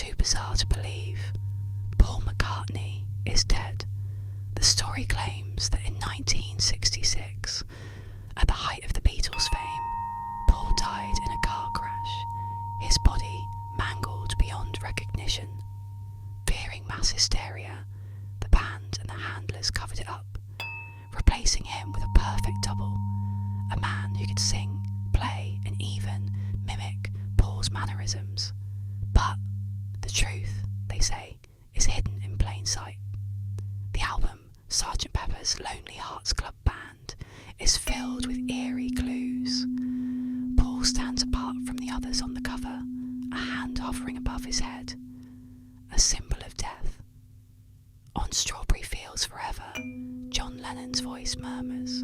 too bizarre to believe. Paul McCartney is dead. The story claims that in 1966, at the height of the Beatles' fame, Paul died in a car crash, his body mangled beyond recognition. Fearing mass hysteria, the band and the handlers covered it up, replacing him with a perfect double, a man who could sing, play, and even mimic Paul's mannerisms. But the truth, they say, is hidden in plain sight. The album, Sgt. Pepper's Lonely Hearts Club Band, is filled with eerie clues. Paul stands apart from the others on the cover, a hand hovering above his head, a symbol of death. On Strawberry Fields Forever, John Lennon's voice murmurs,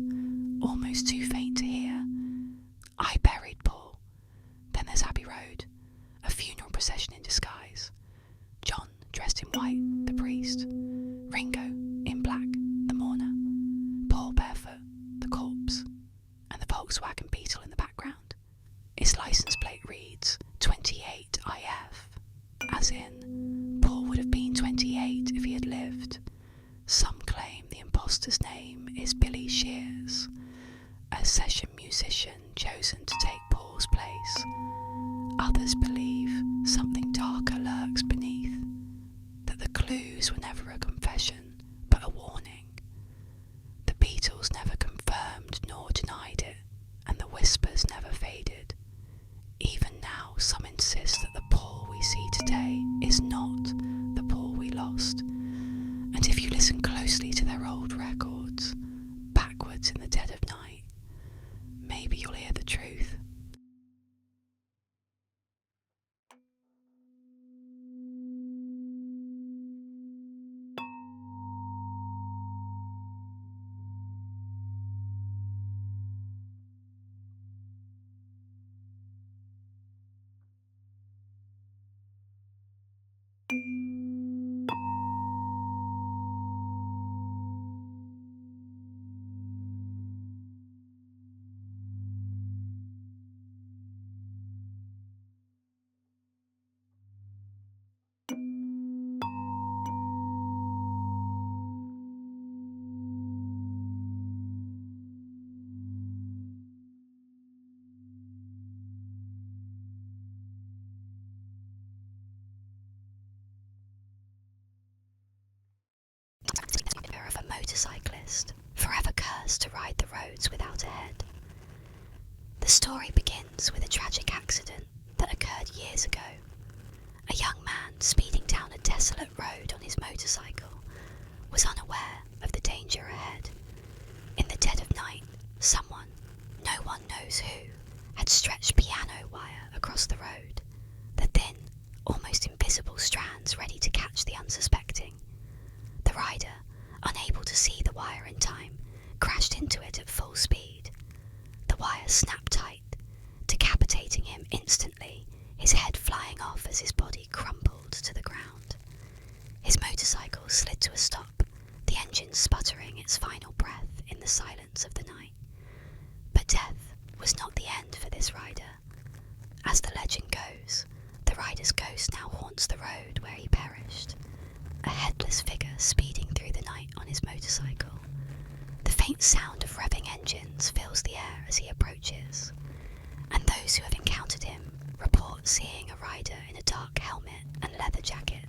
almost too faint to hear, "I buried Paul." Then there's Abbey Road, a funeral procession in disguise. John dressed in white, the priest. Ringo in black, the mourner. Paul barefoot, the corpse. And the Volkswagen Beetle in the background. Its license plate reads 28IF, as in, Paul would have been 28 if he had lived. Some claim the imposter's name is Billy Shears, a session musician chosen to take Paul's place. Others believe something darker lurks beneath, that the clues were never a confession, but a warning. The Beatles never confirmed nor denied it, and the whispers never faded. Even now, some insist that the Paul we see today is not the Paul we lost. And if you listen closely to their old records, backwards in the dead of night, maybe you'll hear the truth. Of a motorcyclist, forever cursed to ride the roads without a head. The story begins with a tragic accident that occurred years ago. A young man speeding down a desolate road on his motorcycle was unaware of the danger ahead. In the dead of night, someone, no one knows who, had stretched piano wire across the road, the thin, almost invisible strands ready to catch the unsuspecting. The rider, unable to see the wire in time, crashed into it at full speed. The wire snapped tight, decapitating him instantly, his head flying off as his body crumpled to the ground. His motorcycle slid to a stop, the engine sputtering its final breath in the silence of the night. But death was not the end for this rider. As the legend goes, the rider's ghost now haunts the road where he perished, a headless figure speeding through the night on his motorcycle. The faint sound of revving engines fills the air as he approaches, and those who have encountered him report seeing a rider in a dark helmet and leather jacket,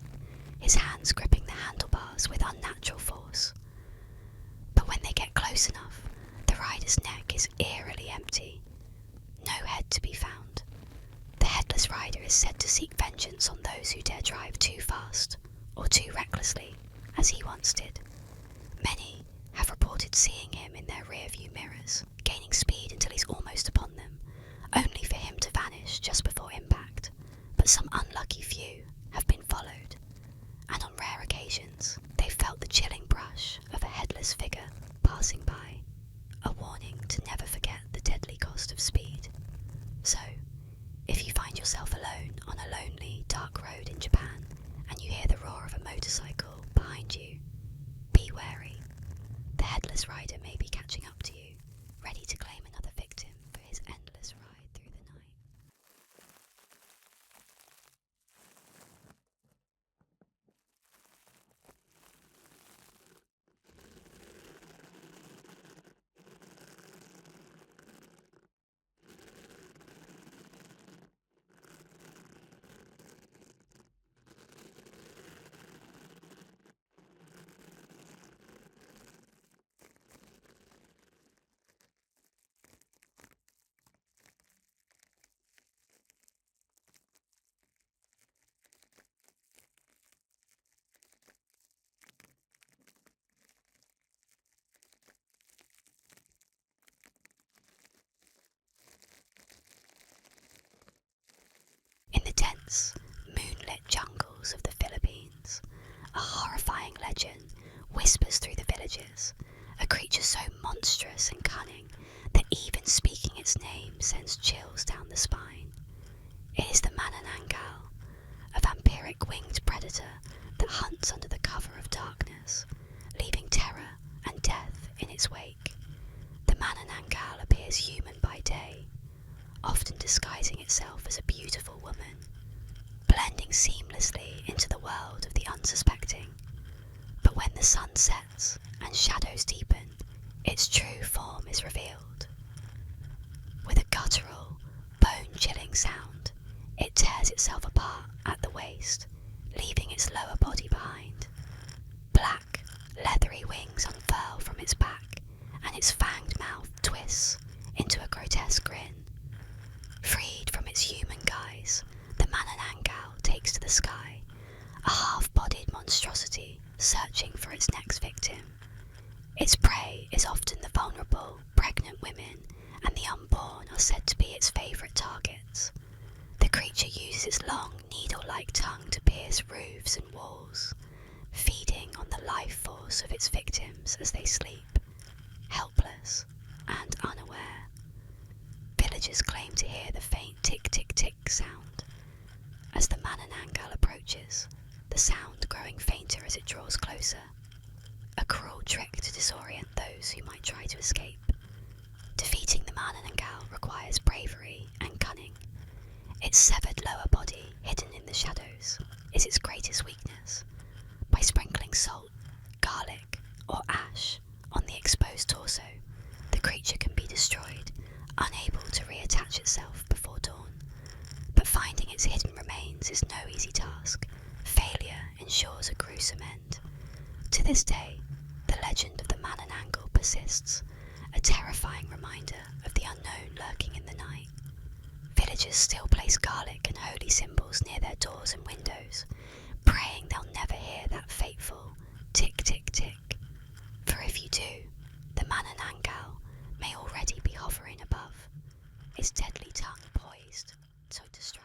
his hands gripping the handlebars with unnatural force. But when they get close enough, the rider's neck is eerily empty, no head to be found. The headless rider is said to seek vengeance on those who dare drive too fast or too recklessly, as he once did. Many have reported seeing him in their rear-view mirrors, gaining speed until he's almost upon them, only for him to vanish just before impact. But some unlucky few have been followed, and on rare occasions they've felt the chilling brush of a headless figure passing by, a warning to never forget the deadly cost of speed. So, if you find yourself alone on a lonely, dark road in Japan, and you hear the roar of a motorcycle behind you, be wary. The headless rider may be catching up to you, ready to claim another victim for his endless ride through the night. dense, moonlit jungles of the Philippines, a horrifying legend whispers through the villages, a creature so monstrous and cunning that even speaking its name sends chills down the spine. It is the manananggal, a vampiric winged predator that hunts under the cover of darkness, leaving terror and death in its wake. The manananggal appears human by day, often disguising itself as a beautiful woman, blending seamlessly into the world of the unsuspecting. But when the sun sets and shadows deepen, its true form is revealed. With a guttural, bone-chilling sound, it tears itself apart at the waist, leaving its lower body behind. Black, leathery wings unfurl from its back, and its fanged mouth twists into a grotesque grin. Freed from its human guise, the manananggal takes to the sky, a half-bodied monstrosity searching for its next victim. Its prey is often the vulnerable, pregnant women, and the unborn are said to be its favourite targets. The creature uses its long, needle-like tongue to pierce roofs and walls, feeding on the life force of its victims as they sleep, helpless and unaware. Villagers claim to hear the faint tick-tick-tick sound. As the manananggal approaches, the sound growing fainter as it draws closer, a cruel trick to disorient those who might try to escape. Defeating the manananggal requires bravery and cunning. Its severed lower body, hidden in the shadows, is its greatest weakness. By sprinkling salt, garlic, or ash on the exposed torso, the creature can be destroyed, unable to reattach itself before dawn. But finding its hidden remains is no easy task. Failure ensures a gruesome end. To this day, the legend of the manananggal persists, a terrifying reminder of the unknown lurking in the night. Villagers still place garlic and holy symbols near their doors and windows, praying they'll never hear that fateful tick-tick-tick. For if you do, the manananggal may already be hovering above, its deadly tongue poised so to strike.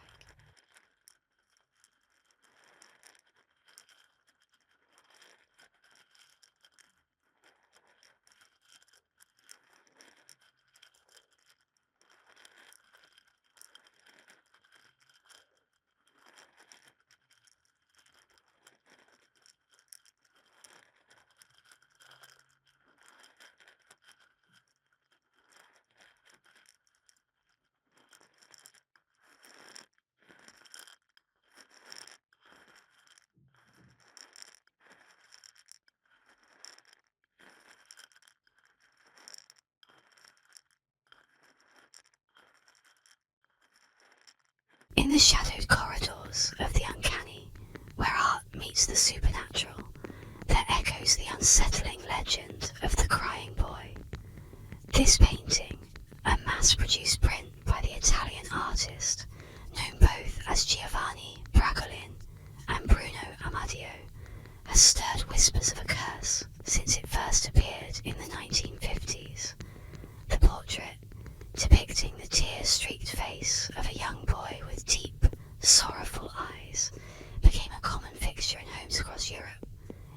In the shadowed corridors of the uncanny, where art meets the supernatural, there echoes the unsettling legend of the crying boy. This painting, a mass-produced print by the Italian artist, known both as Giovanni Bragolin and Bruno Amadio, has stirred whispers of a curse since it first appeared in the 1950s. The portrait, depicting the tear-streaked face of a young boy with deep, sorrowful eyes, became a common fixture in homes across Europe,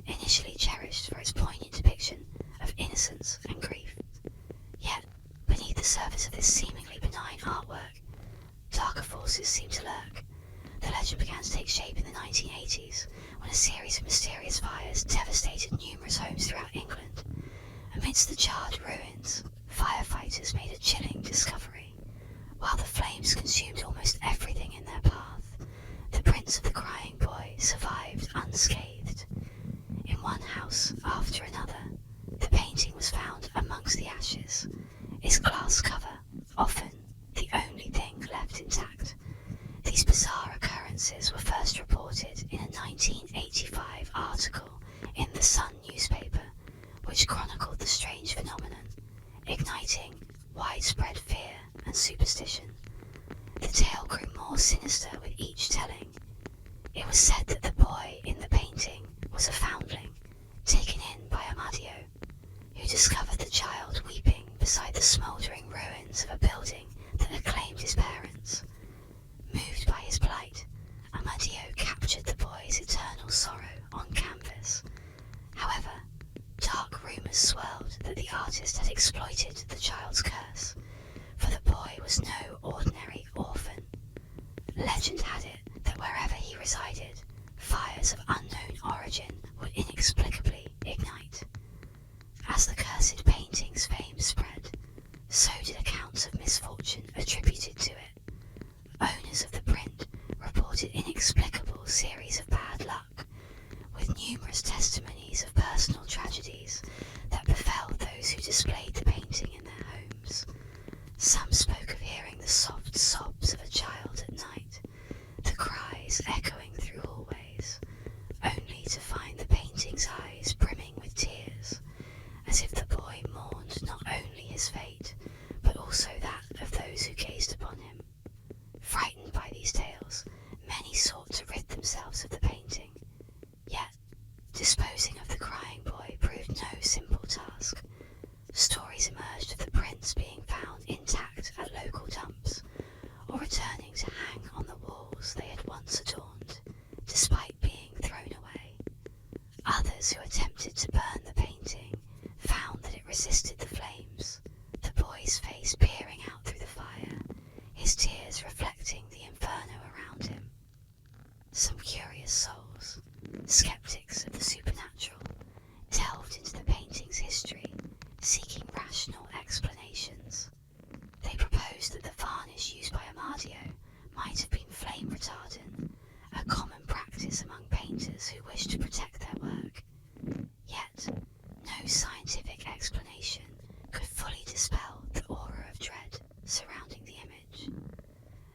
initially cherished for its poignant depiction of innocence and grief. Yet, beneath the surface of this seemingly benign artwork, darker forces seem to lurk. The legend began to take shape in the 1980s, when a series of mysterious fires devastated numerous homes throughout England. Amidst the charred ruins, firefighters made a chilling discovery. While the flames consumed almost everything in their path, the prints of the crying boy survived unscathed. In one house after another, the painting was found amongst the ashes, its glass cover often the only thing left intact. These bizarre occurrences were first reported in a 1985 article in the Sun newspaper, which chronicled the strange phenomenon, igniting widespread fear and superstition. The tale grew more sinister with each telling. It was said that the boy in the painting was a foundling, taken in by Amadio, who discovered the child weeping beside the smouldering ruins of a building that had claimed his parents. Moved by his plight, exploited the child's curse, for the boy was no ordinary orphan. Legend had it that wherever he resided, fires of unknown origin would inexplicably ignite. As the cursed painting's fame spread, so did accounts of misfortune attributed to it. Owners of the print reported inexplicable series of bad luck, with numerous testimonies of personal tragedies that befell those who displayed the painting in their homes. Some spoke of hearing the soft sobs of a child at night, the cries echoing through hallways, only to find the painting's eyes brimming with tears, as if the boy mourned not only his fate, but also that of those who gazed upon him. Frightened by these tales, many sought to rid themselves of the painting, yet disposing of the crying boy proved no simple task. Stories emerged of the prints being found intact at local dumps, or returning to hang on the walls they had once adorned, despite being thrown away. Others who attempted to burn the painting found that it resisted the flames, the boy's face peering out through the fire, his tears reflecting the inferno around him. Some curious souls, skeptics of the supernatural, delved into the painting's history, seeking rational explanations. They proposed that the varnish used by Amadio might have been flame retardant, a common practice among painters who wished to protect their work. Yet, no scientific explanation could fully dispel the aura of dread surrounding the image.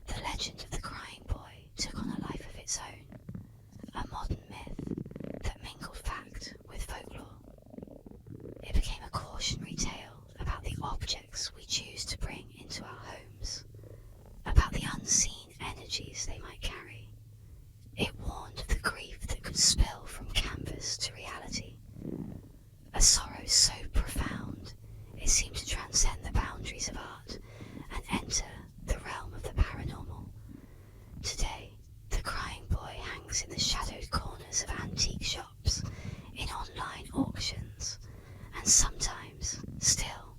The legend of the crying boy took on a life of its own, a modern myth that mingled fact with folklore. It became a cautionary tale about the objects we choose to bring into our homes, about the unseen energies they might carry. It warned of the grief that could spill from canvas to reality, a sorrow so profound it seemed to transcend the boundaries of art and enter the realm of the paranormal. Today, the crying boy hangs in the shadowed corners of antique shops, in online auctions, and sometimes, still,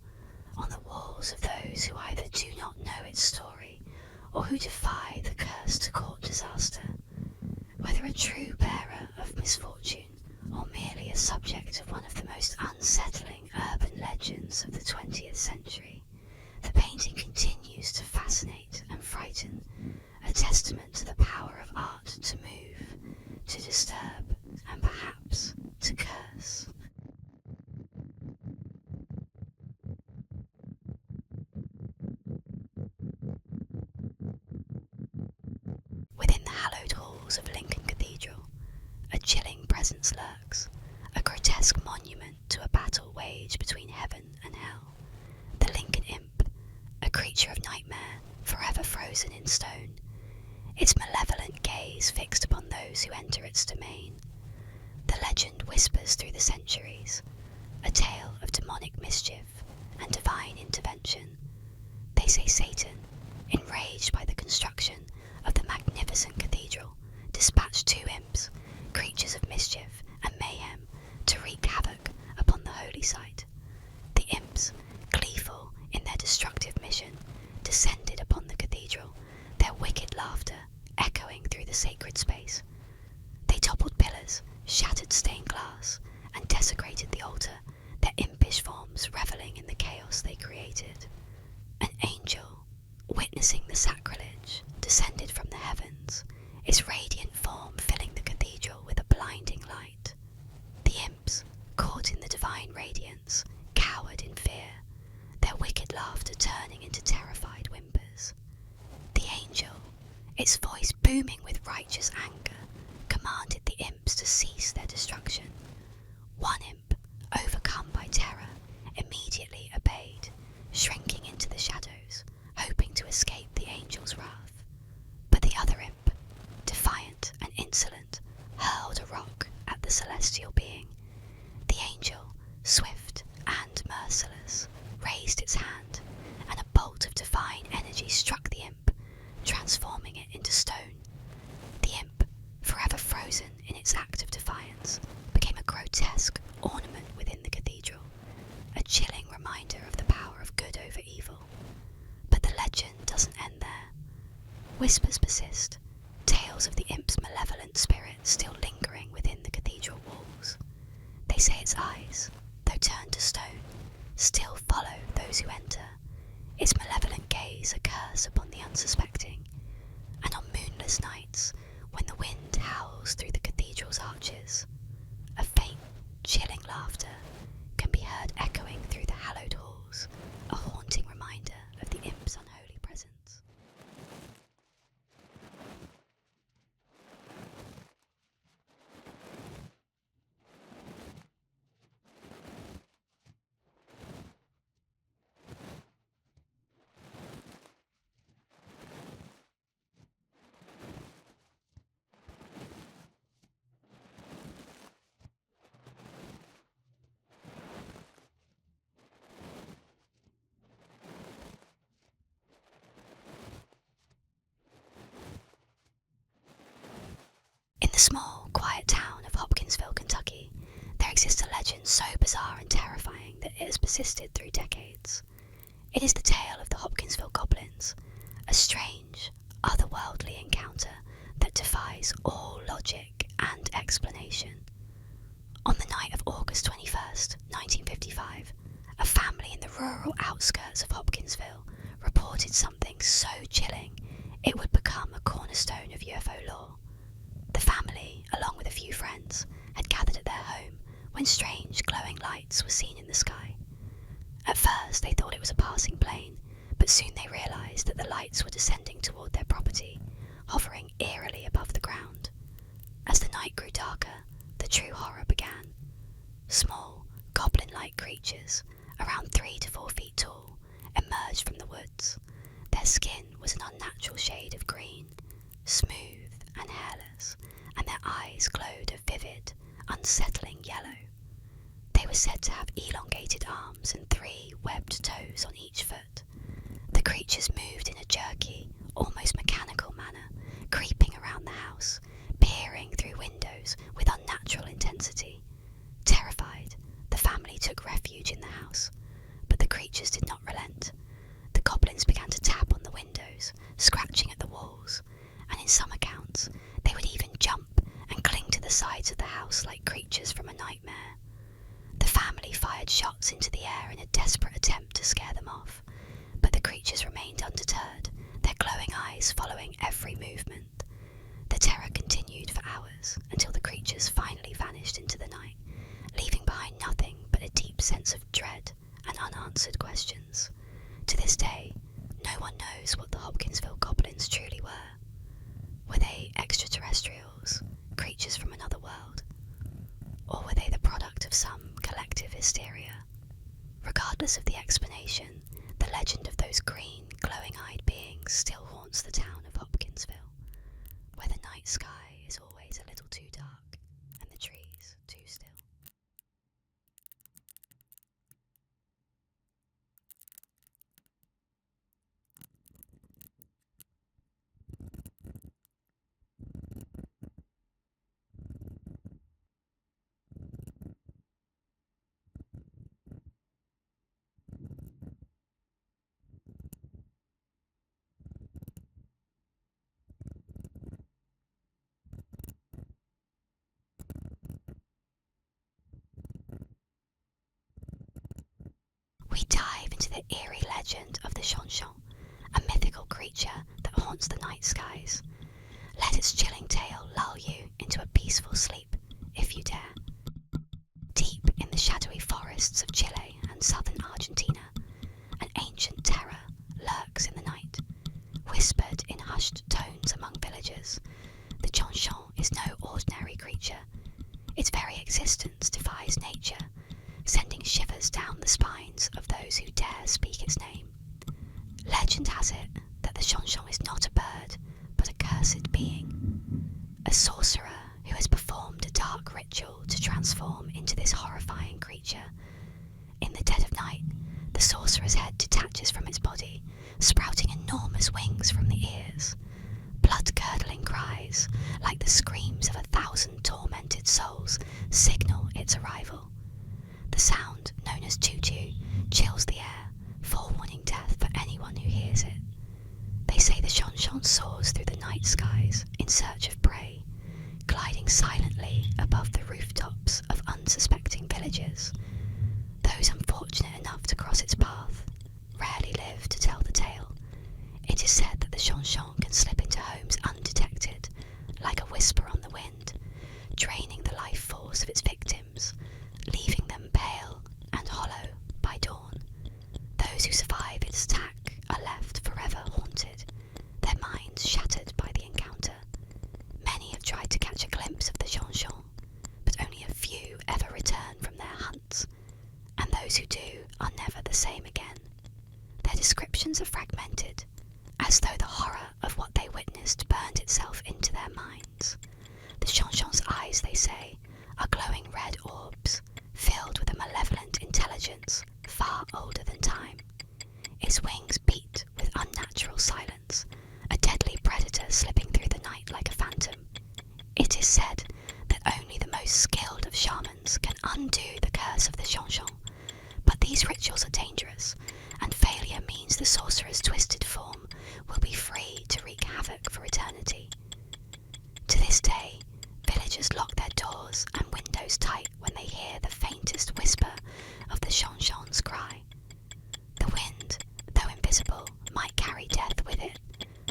on the walls of those who either do not know its story or who defy the curse to court disaster. Whether a true bearer of misfortune or merely a subject of one of the most unsettling urban legends of the 20th century, the painting continues to fascinate and frighten, a testament to the power of art to move, to disturb, and perhaps to curse. Within the hallowed halls of Lincoln Cathedral, a chilling presence lurks, a grotesque monument to a battle waged between heaven and hell. The Lincoln Imp, a creature of nightmare, forever frozen in stone, its malevolent gaze fixed upon those who enter its domain. The legend whispers through the centuries, a tale of demonic mischief and divine intervention. They say Satan, enraged by the construction of the magnificent cathedral, dispatched 2 imps, creatures of mischief and mayhem, to wreak havoc upon the holy site. The imps, gleeful in their destructive mission, descended upon the cathedral, their wicked laughter echoing through the sacred space. They toppled pillars, shattered stained glass, and desecrated the altar, their impish forms revelling in the chaos they created. An angel, witnessing the sacrilege, descended from the heavens, its radiant form filling the cathedral with a blinding light. The imps, caught in the divine radiance, cowered in fear, their wicked laughter turning into terrified whimpers. The angel, its voice booming with righteous anger, commanded the imps to cease their destruction. One imp, overcome by terror, immediately obeyed, shrinking into the shadows, hoping to escape the angel's wrath. But the other imp, defiant and insolent, hurled a rock at the celestial being. The angel, swift and merciless, raised its hand, and a bolt of divine energy struck the imp, transforming it into stone. The imp, forever frozen in its act of defiance, became a grotesque ornament within the cathedral, a chilling reminder of the tales of the imp's malevolent spirit still lingering within the cathedral walls. They say its eyes, though turned to stone, still follow those who enter, its malevolent gaze a curse upon the unsuspecting, and on moonless nights, when the wind howls through the cathedral's arches, a faint, chilling laughter can be heard echoing through the hallowed halls, a haunting reminder of the imp's unholy presence. In the small, quiet town of Hopkinsville, Kentucky, there exists a legend so bizarre and terrifying that it has persisted through decades. It is the tale of the Hopkinsville Goblins, a strange, otherworldly encounter that defies all logic and explanation. On the night of August 21st, 1955, a family in the rural outskirts of Hopkinsville reported something so chilling it would become a cornerstone of UFO lore. The family, along with a few friends, had gathered at their home when strange glowing lights were seen in the sky. At first they thought it was a passing plane, but soon they realised that the lights were descending toward their property, hovering eerily above the ground. As the night grew darker, the true horror began. Small, goblin-like creatures, around 3 to 4 feet tall, emerged from the woods. Their skin was an unnatural shade of green, smooth and hairless, and their eyes glowed a vivid, unsettling yellow. They were said to have elongated arms and 3 webbed toes on each foot. The creatures moved in a jerky, almost mechanical manner, creeping around the house, peering through windows with unnatural intensity. Terrified, the family took refuge in the house, but the creatures did not relent. The goblins began to tap on the windows, scratching at the walls, and in some accounts, they would even jump and cling to the sides of the house like creatures from a nightmare. The family fired shots into the air in a desperate attempt to scare them off, but the creatures remained undeterred, their glowing eyes following every movement. The terror continued for hours until the creatures finally vanished into the night, leaving behind nothing but a deep sense of dread and unanswered questions. To this day, no one knows what the Hopkinsville Goblins truly were. Were they extraterrestrials, creatures from another world? Or were they the product of some collective hysteria? Regardless of the explanation, the legend of those green, glowing-eyed beings still haunts the town of Hopkinsville, where the night sky is always a little too dark and the trees too still. We dive into the eerie legend of the Chonchon, a mythical creature that haunts the night skies. Let its chilling tale lull you into a peaceful sleep, if you dare. Deep in the shadowy forests of Chile and southern Argentina, an ancient terror lurks in the night. Whispered in hushed tones among villagers, the Chonchon is no ordinary creature. Its very existence defies nature, sending shivers down the spines of those who dare speak its name. Legend has it that the Chonchon is not a bird, but a cursed being, a sorcerer who has performed a dark ritual to transform into this horrifying creature. In the dead of night, the sorcerer's head detaches from its body, sprouting enormous wings from the ears. Blood-curdling cries, like the screams of 1,000 tormented souls, signal its arrival. The sound, known as choo-choo, chills the air, forewarning death for anyone who hears it. They say the Chonchon soars through the night skies in search of this day, villagers lock their doors and windows tight when they hear the faintest whisper of the Shonshon's cry. The wind, though invisible, might carry death with it,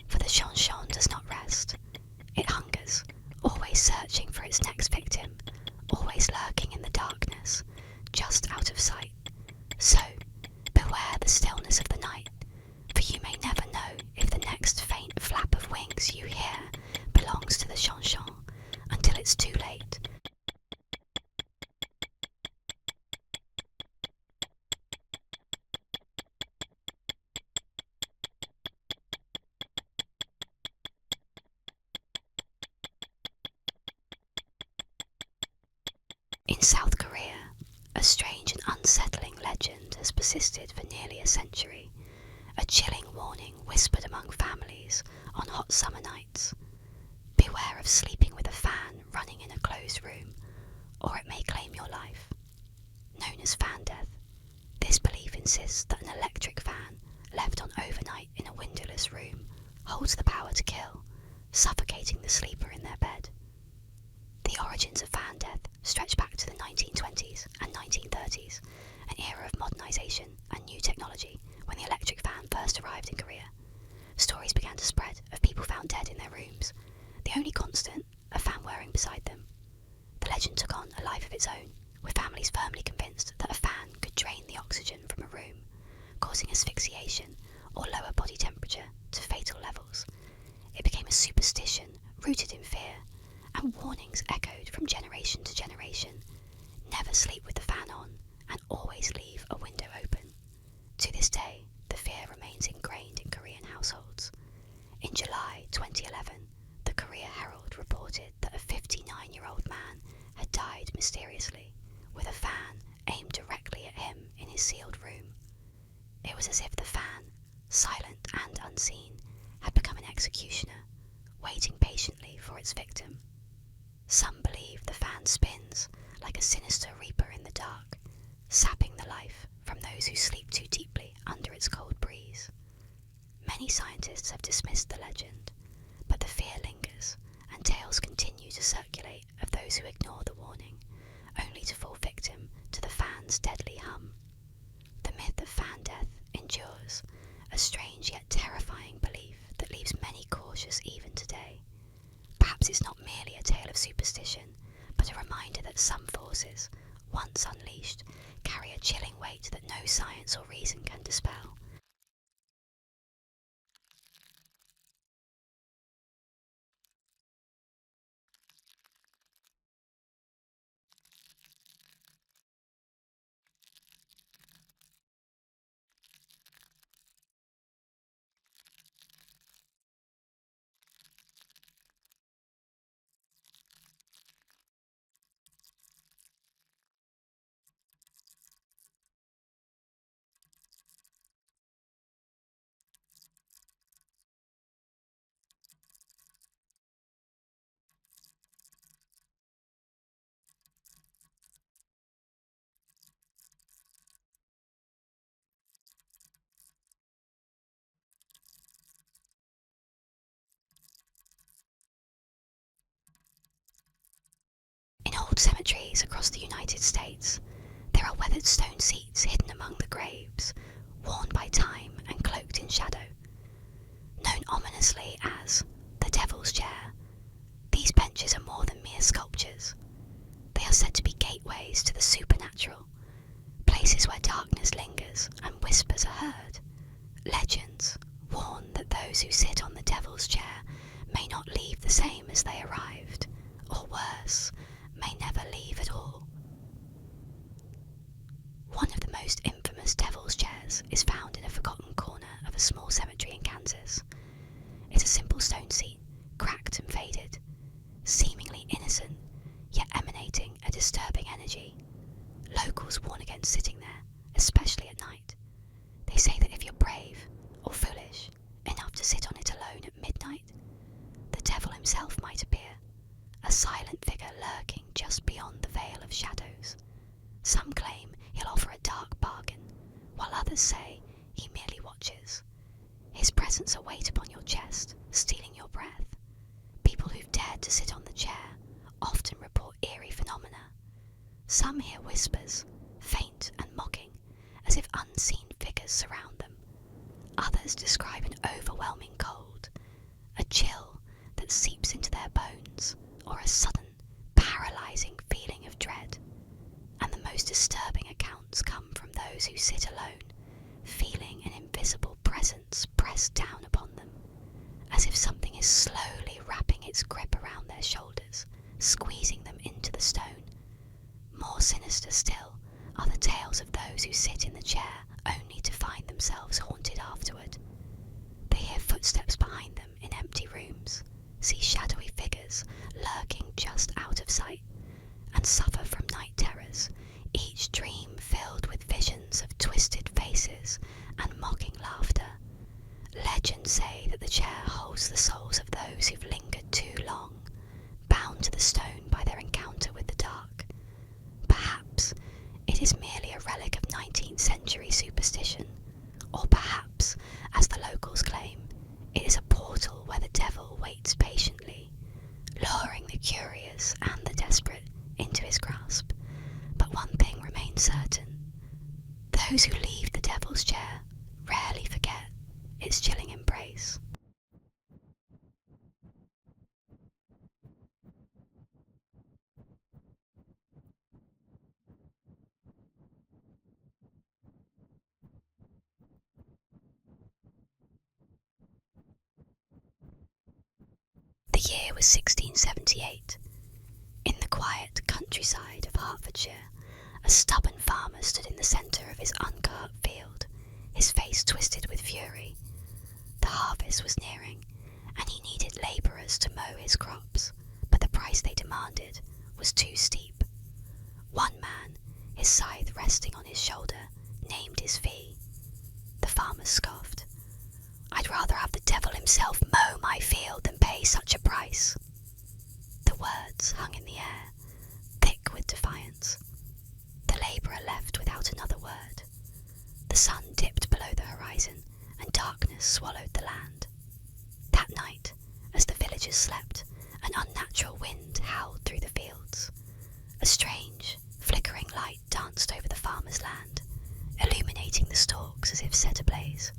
for the Shonshon does not rest. It hungers, always searching for its next victim, always lurking in the darkness, just out of sight. So, beware the stillness of the night, for you may never know if the next faint flap of wings you hear belongs to the Shonshon until it's too late. In South Korea, a strange and unsettling legend has persisted for nearly a century, a chilling warning whispered among families on hot summer nights. Beware of sleeping with a fan running in a closed room, or it may claim your life. Known as fan death, this belief insists that an electric fan left on overnight in a windowless room holds the power to kill, suffocating the sleeper in their bed. The origins of fan death stretch back to the 1920s and 1930s, an era of modernisation and new technology when the electric fan first arrived in Korea. Stories began to spread of people found dead in their rooms, the only constant a fan whirring beside them. The legend took on a life of its own, with families firmly convinced that a fan could drain the oxygen from a room, causing asphyxiation or lower body temperature to fatal levels. It became a superstition rooted in fear, and warnings echoed from generation to generation. Never sleep with the fan on, and always leave a window open. To this day, the fear remains ingrained in Korean households. In July 2011, the Korea Herald reported that a 59-year-old man had died mysteriously, with a fan aimed directly at him in his sealed room. It was as if the fan, silent and unseen, had become an executioner, waiting patiently for its victim. Some believe the fan spins like a sinister reaper in the dark, sapping the life from those who sleep too deeply under its cold breeze. Many scientists have dismissed the legend, but the fear lingers, and tales continue to circulate of those who ignore the warning, only to fall victim to the fan's deadly hum. The myth of fan death endures, a strange yet terrifying belief that leaves many cautious even today. Perhaps it's not merely a tale of superstition, but a reminder that some forces, once unleashed, carry a chilling weight that no science or reason can dispel. In old cemeteries across the United States, there are weathered stone seats hidden among the graves, worn by time and cloaked in shadow. Known ominously as the Devil's Chair, these benches are more than mere sculptures. They are said to be gateways to the supernatural, places where darkness lingers and whispers are heard. Legends warn that those who sit on the Devil's Chair may not leave the same as they arrived, or worse, may never leave at all. One of the most infamous Devil's Chairs is found in a forgotten corner of a small cemetery in Kansas. It's a simple stone seat, cracked and faded, seemingly innocent, yet emanating a disturbing energy. Locals warn against sitting there, especially at night. They say that if you're brave, or foolish, enough to sit on it alone at midnight, the devil himself might appear, a silent figure lurking just beyond the veil of shadows. Some claim he'll offer a dark bargain, while others say he merely watches. His presence a weight upon your chest, stealing your breath. People who've dared to sit on the or a sudden, paralysing feeling of dread, and the most disturbing accounts come from those who sit alone, feeling an invisible presence pressed down upon them, as if something is slowly wrapping its grip around their shoulders, squeezing them into the stone. More sinister still are the tales of those who sit in the chair only to find themselves haunted afterward. They hear footsteps behind them in empty rooms, see shadowy figures lurking just out of sight, and suffer from night terrors, each dream filled with visions of twisted faces and mocking laughter. Legends say that the chair holds the souls of those who've lingered too long, bound to the stone by their encounter with the dark. Perhaps it is merely a relic of 19th century superstition, or perhaps, as the locals claim, it is a portal where the devil waits patiently, luring the curious and the desperate into his grasp. But one thing remains certain: those who leave the devil's chair rarely forget its chilling embrace. The year was 1678. In the quiet countryside of Hertfordshire, a stubborn farmer stood in the centre of his uncut field, his face twisted with fury. The harvest was nearing, and he needed labourers to mow his crops, but the price they demanded was too steep. One man, his scythe resting on his shoulder, named his fee. The farmer scoffed. "I'd rather have the devil himself mow my field than pay such a price." The words hung in the air, thick with defiance. The labourer left without another word. The sun dipped below the horizon, and darkness swallowed the land. That night, as the villagers slept, an unnatural wind howled through the fields. A strange, flickering light danced over the farmer's land, illuminating the stalks as if set ablaze.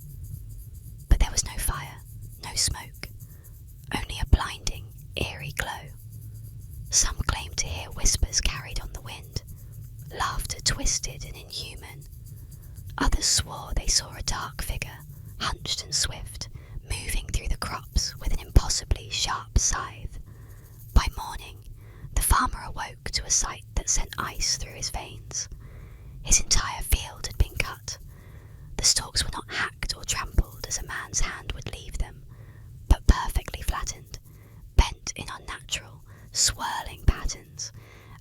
But there was no fire, no smoke, only a blinding, eerie glow. Some claimed to hear whispers carried on the wind, laughter twisted and inhuman. Others swore they saw a dark figure, hunched and swift, moving through the crops with an impossibly sharp scythe. By morning, the farmer awoke to a sight that sent ice through his veins. His entire field had been cut. The stalks were not hacked or trampled as a man's hand would leave them, but perfectly flattened, bent in unnatural, swirling patterns,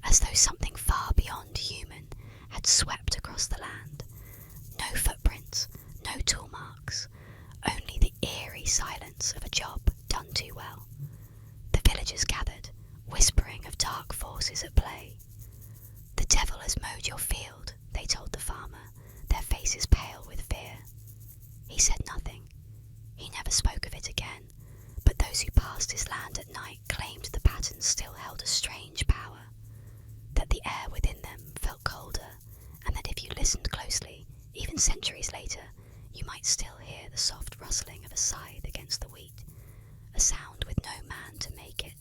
as though something far beyond human had swept across the land. No footprints, no tool marks, only the eerie silence of a job done too well. The villagers gathered, whispering of dark forces at play. "The devil has mowed your field," they told the farmer, their faces pale with fear. He said nothing. He never spoke of it again, but those who passed his land at night claimed the patterns still held a strange power, that the air within them felt colder, and that if you listened closely, even centuries later, you might still hear the soft rustling of a scythe against the wheat, a sound with no man to make it.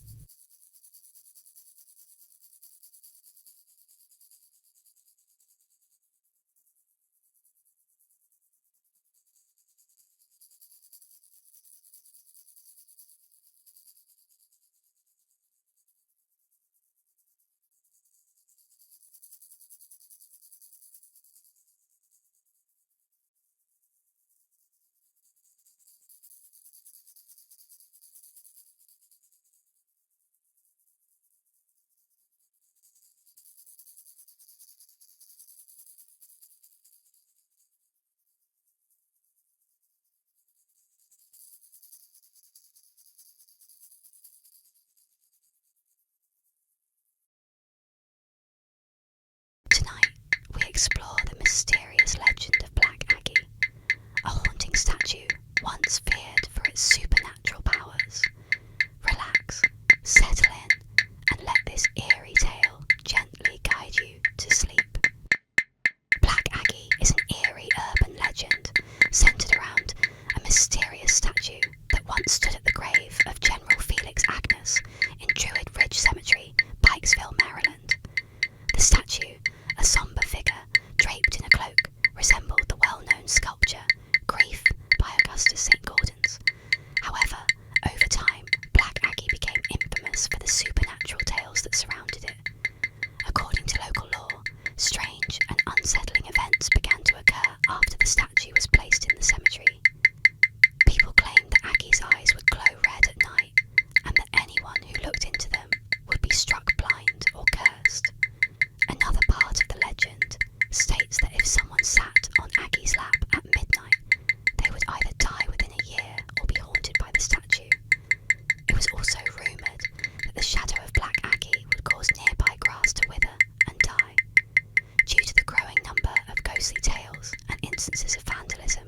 Tonight, we explore the mysterious legend of Black Aggie, a haunting statue once feared for its supernatural powers. Relax, settle in, and let this eerie tale gently guide you to sleep. Black Aggie is an eerie urban legend centered around a mysterious statue that once stood at the grave of General Felix Agnes in Druid Ridge Cemetery famous for the supernatural tales that surrounded it. According to local law, strange and unsettling events began to occur after the statue was placed in the cemetery. People claimed that Aggie's eyes would glow red at night, and that anyone who looked into them would be struck blind or cursed. Another part of the legend states that if someone sat on Aggie's lap at midnight, they would either die within a year or be haunted by the statue. It was also rumoured that the shadow of Black Aggie would cause nearby grass to wither and die. Due to the growing number of ghostly tales and instances of vandalism,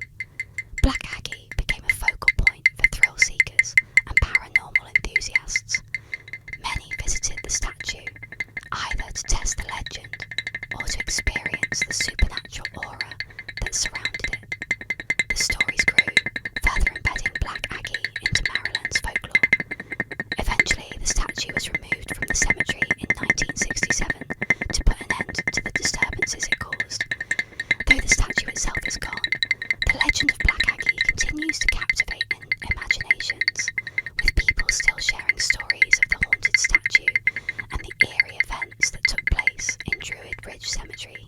Black Aggie became a focal point for thrill seekers and paranormal enthusiasts. Many visited the statue either to test the legend or to experience the supernatural aura that surrounded it. The stories grew, further embedding Black Aggie into Maryland's folklore. Eventually, the statue was removed from the cemetery in 1967 to put an end to the disturbances it caused. Though the statue itself is gone, the legend of Black Aggie continues to captivate imaginations, with people still sharing stories of the haunted statue and the eerie events that took place in Druid Ridge Cemetery.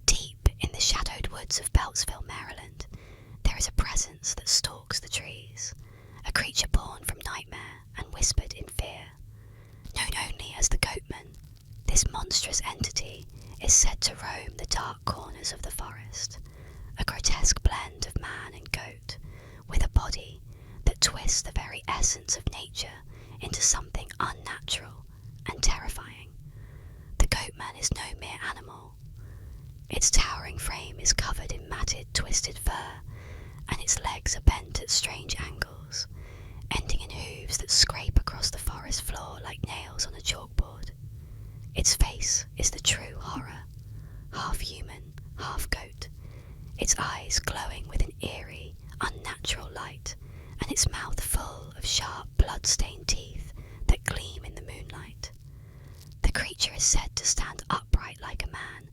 Deep in the shadowed woods of Beltsville, Maryland, there is a presence that stalks the trees, a creature born from nightmare and whispered in fear. Known only as the Goatman, this monstrous entity is said to roam the dark corners of the forest, a grotesque blend of man and goat, with a body that twists the very essence of nature into something unnatural and terrifying. The Goatman is no mere animal. Its towering frame is covered in matted, twisted fur, and its legs are bent at strange angles, ending in hooves that scrape across the forest floor like nails on a chalkboard. Its face is the true horror, half human, half goat, its eyes glowing with an eerie, unnatural light, and its mouth full of sharp, blood-stained teeth that gleam in the moonlight. The creature is said to stand upright like a man,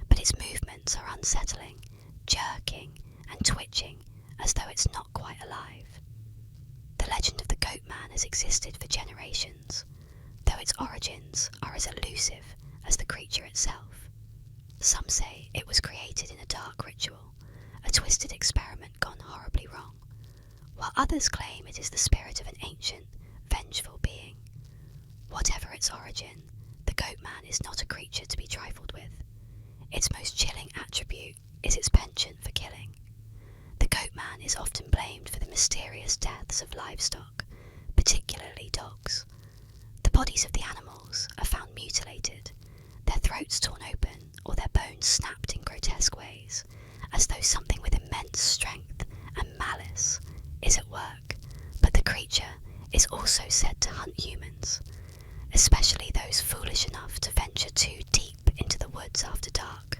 but its movements are unsettling, jerking and twitching as though it's not quite alive. The legend of the Goatman has existed for generations, though its origins are as elusive as the creature itself. Some say it was created in a dark ritual, a twisted experiment gone horribly wrong, while others claim it is the spirit of an ancient, vengeful being. Whatever its origin, the Goatman is not a creature to be trifled with. Its most chilling attribute is its penchant for killing. The Goatman is often blamed for the mysterious deaths of livestock, particularly dogs. The bodies of the animals are found mutilated, their throats torn open or their bones snapped in grotesque ways, as though something with immense strength and malice is at work. But the creature is also said to hunt humans, especially those foolish enough to venture too deep into the woods after dark.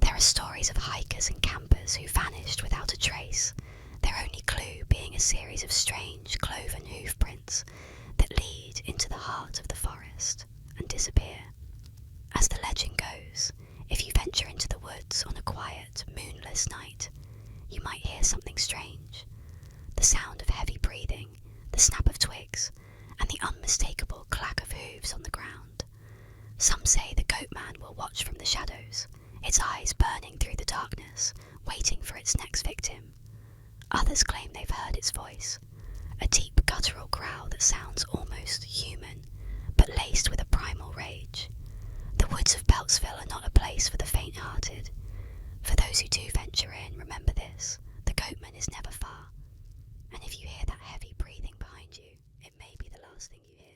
There are stories of hikers and campers who vanished without a trace, their only clue being a series of strange cloven hoof prints that lead into the heart of the forest and disappear. As the legend goes, if you venture into the woods on a quiet, moonless night, you might hear something strange. The sound of heavy breathing, the snap of twigs, and the unmistakable clack of hooves on the ground. Some say the Goatman will watch from the shadows, its eyes burning through the darkness, waiting for its next victim. Others claim they've heard its voice, a deep guttural growl that sounds almost human, but laced with a primal rage. The woods of Beltsville are not a place for the faint-hearted. For those who do venture in, remember this: the Goatman is never far, and if you hear that heavy breathing behind you, it may be the last last thing you hear.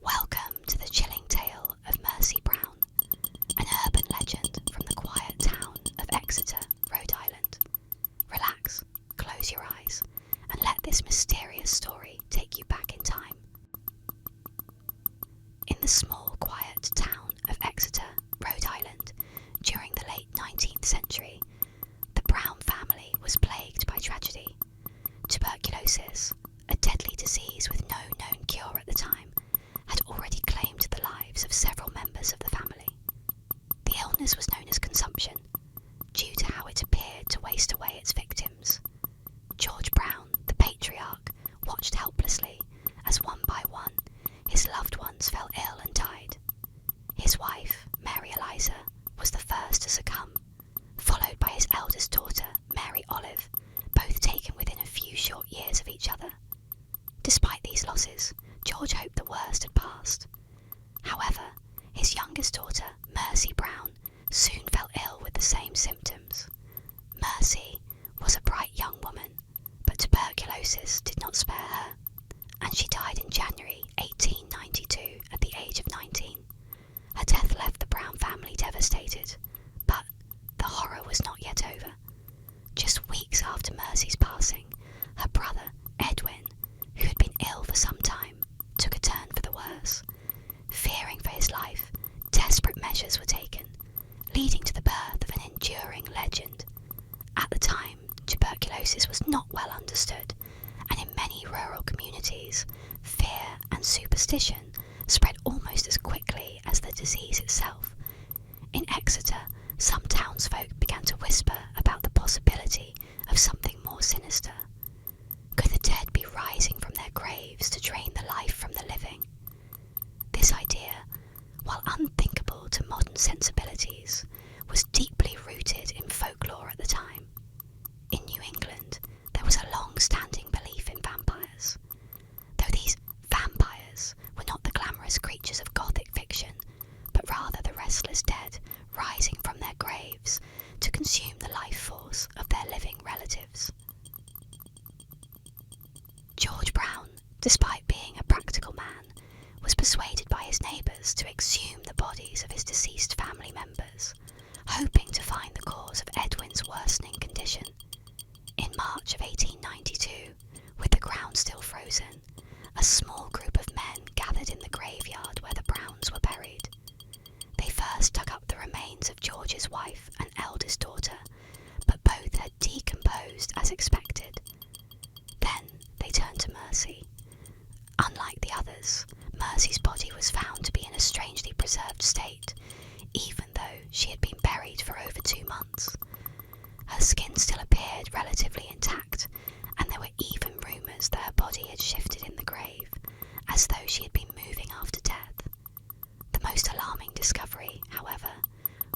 Welcome to the chilling tale of Mercy Brown, an urban legend from the quiet town of Exeter, Rhode Island. Relax, close your eyes, and let this mysterious story take you back in time. In the small, quiet town of Exeter, Rhode Island, during the late 19th century, the Brown family was plagued by tragedy. Tuberculosis, a deadly disease with no known cure at the time, had already claimed the lives of several members of the family. The illness was known as consumption, due to how it appeared to waste away its victims. George Brown, the patriarch, watched helplessly as one by one his loved ones fell ill and died. His wife, Mary Eliza, was the first to succumb, followed by his eldest daughter, Mary Olive, both taken within a few short years of each other. Despite these losses, George hoped the worst had passed. However, his youngest daughter, Mercy Brown, soon fell ill with the same symptoms. Mercy was a bright young woman, but tuberculosis did not spare her, and she died in January 1892 at the age of 19. Her death left the Brown family devastated, but the horror was not yet over. Just weeks after Mercy's passing, her brother, Edwin, who had been ill for some time, took a turn for the worse. Fearing for his life, desperate measures were taken, leading to the birth of an enduring legend. At the time, tuberculosis was not well understood, and in many rural communities, fear and superstition spread almost as quickly as the disease itself. In Exeter, some townsfolk began to whisper about the possibility of something more sinister. Could the dead be rising from their graves to drain the life from the living? This idea, while unthinkable to modern sensibilities, was deeply rooted in folklore at the time. In New England, there was a long-standing belief in vampires. Though these vampires were not the glamorous creatures of Gothic fiction, but rather the restless dead rising from their graves to consume the life force of their living relatives. George Brown, despite being a practical man, was persuaded by his neighbours to exhume the bodies of his deceased family members, hoping to find the cause of Edwin's worsening condition. In March of 1892, with the ground still frozen, a small group of men gathered in the graveyard where the Browns were buried. They first dug up the remains of George's wife and eldest daughter, but both had decomposed as expected. Then they turned to Mercy. Unlike the others, Mercy's body was found to be in a strangely preserved state, even though she had been buried for over 2 months. Her skin still appeared relatively intact, and there were even rumours that her body had shifted in the grave, as though she had been moving after death. The most alarming discovery, however,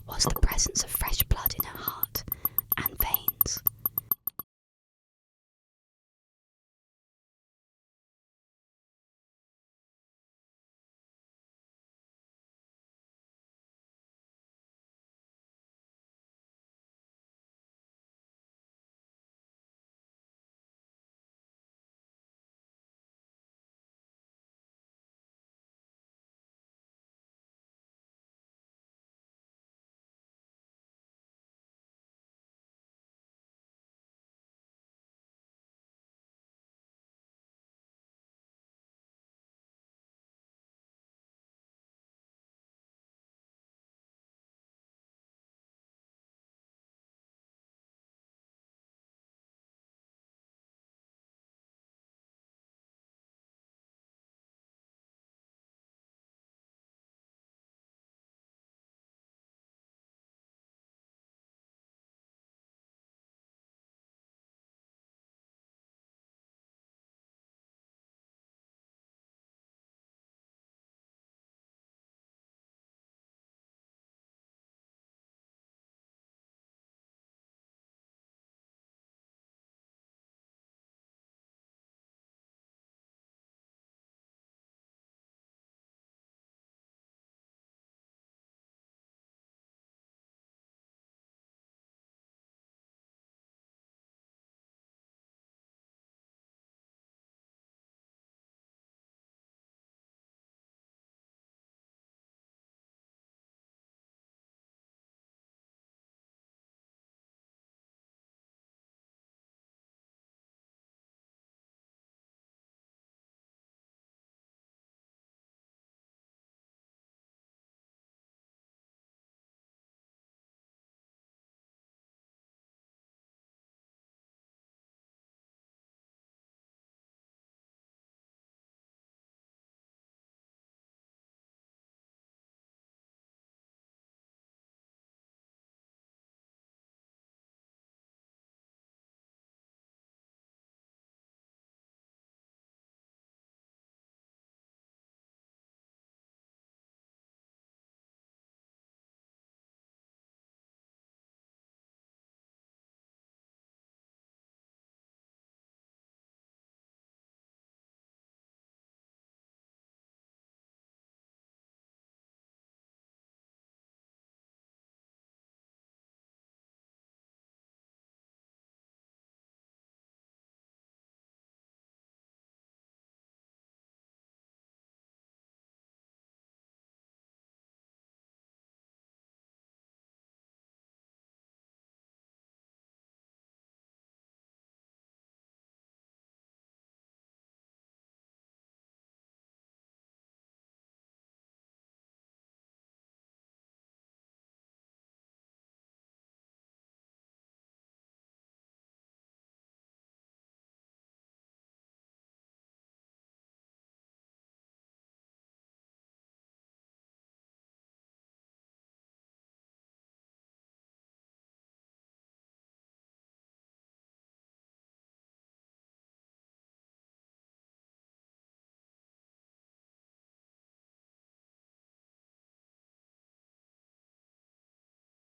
was the presence of fresh blood in her heart,